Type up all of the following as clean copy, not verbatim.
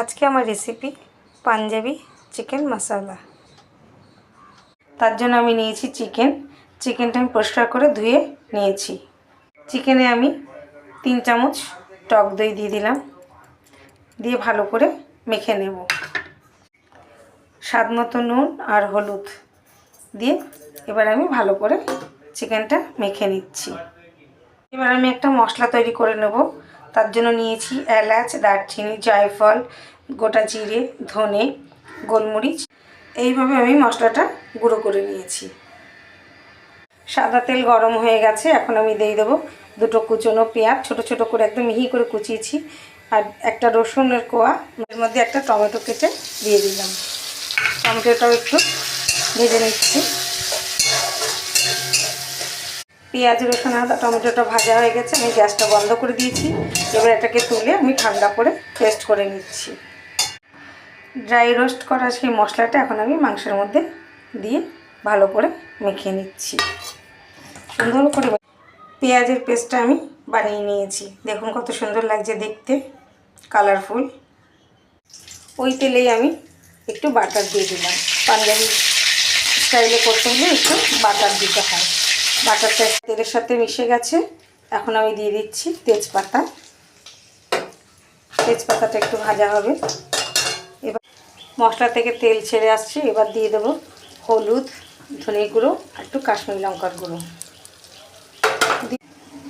আজকে আমার recipe panjabi chicken মশলা। তার জন্য আমি নিয়েছি চিকেনটা আমি পরিষ্কার করে ধুয়ে নিয়েছি। চিকেনে আমি 3 চামচ টক দই দিয়ে দিলাম, দিয়ে ভালো করে মেখে নেব। স্বাদ মতো নুন আর হলুদ দিয়ে এবার আমি ভালো করে চিকেনটা মেখে নিচ্ছি। এবার আমি একটা মশলা তৈরি করে নেব। তার জন্য নিয়েছি এলাচ, দারচিনি, জায়ফল, গোটা জিরে, ধনে, গোলমরিচ। এইভাবে আমি মশলাটা গুঁড়ো করে নিয়েছি। সাদা তেল গরম হয়ে গেছে, এখন আমি দিয়ে দেবো 2 কুচনো পেঁয়াজ, ছোট ছোট করে একদম মিহি করে কুচিয়েছি, আর একটা রসুনের কোয়া। এর মধ্যে একটা টমেটো কেটে দিয়ে দিলাম। টমেটোটাও একটু ভেজে নিচ্ছি। পেঁয়াজ, রসুন, আদা, টমেটোটা ভাজা হয়ে গেছে, আমি গ্যাসটা বন্ধ করে দিয়েছি। এবার এটাকে তুলে আমি ঠান্ডা করে পেস্ট করে নিচ্ছি। ড্রাই রোস্ট করা সেই মশলাটা এখন আমি মাংসের মধ্যে দিয়ে ভালো করে মেখে নিচ্ছি। সুন্দর করে পেঁয়াজের পেস্টটা আমি বানিয়ে নিয়েছি। দেখুন কত সুন্দর লাগছে দেখতে, কালারফুল। ওই তেলেই আমি একটু বাটার দিয়ে দিলাম। পাঞ্জাবি স্টাইলে করতে হলে একটু বাটার দিতে হয়। বাটারটা তেলের সাথে মিশে গেছে। এখন আমি দিয়ে দিচ্ছি তেজপাতা। তেজপাতাটা একটু ভাজা হবে। এবার মশলা থেকে তেল ছেড়ে আসছে। এবার দিয়ে দেবো হলুদ, ধনে গুঁড়ো আর একটু কাশ্মীরি লঙ্কার গুঁড়ো।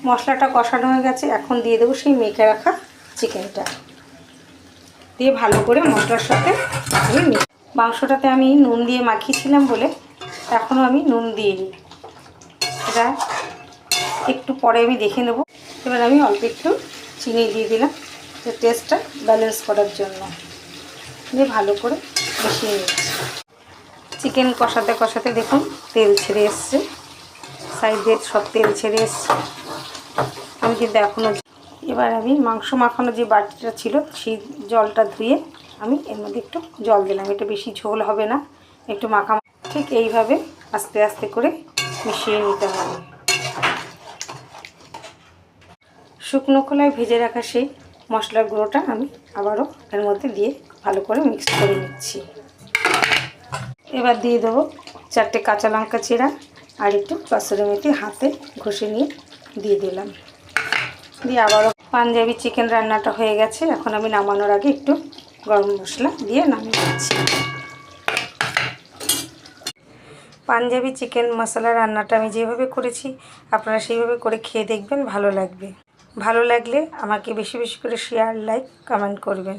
মশলাটা কষানো হয়ে গেছে, এখন দিয়ে দেবো সেই মেখে রাখা চিকেনটা, দিয়ে ভালো করে মশলার সাথে আমি মাংসটাতে আমি নুন দিয়ে মাখিয়েছিলাম বলে এখনও আমি নুন দিইনি। এটা একটু পরে আমি দেখে নেব। এবার আমি অল্প একটু চিনি দিয়ে দিলাম টেস্টটা ব্যালেন্স করার জন্য, দিয়ে ভালো করে মিশিয়ে নিচ্ছি। চিকেন কষাতে কষাতে দেখুন তেল ছেড়ে এসছে, সাইডে সব তেল ছেড়ে এসছে। আমি কিন্তু এখনও এবার আমি মাংস মাখানো যে বাটিটা ছিল সেই জলটা ধুয়ে আমি এর মধ্যে একটু জল দিলাম। এটা বেশি ঝোল হবে না, একটু মাখা। ঠিক এইভাবে আস্তে আস্তে করে মিশিয়ে নিতে হবে। শুকনো খোলায় ভেজে রাখা সেই মশলার গুঁড়োটা আমি আবারও এর মধ্যে দিয়ে ভালো করে মিক্স করে নিচ্ছি। এবার দিয়ে দেবো 4টে কাঁচা লঙ্কা চেরা আর একটু কসুরি মেথি হাতে ঘষে নিয়ে দিয়ে দিলাম। দিয়ে আবারও পাঞ্জাবি চিকেন রান্নাটা হয়ে গেছে। এখন আমি নামানোর আগে একটু গরম মশলা দিয়ে নামিয়ে দিচ্ছি। পাঞ্জাবি চিকেন মশলা রান্নাটা আমি যেভাবে করেছি আপনারা সেইভাবে করে খেয়ে দেখবেন, ভালো লাগবে। ভালো লাগলে আমাকে বেশি বেশি করে শেয়ার, লাইক, কমেন্ট করবেন।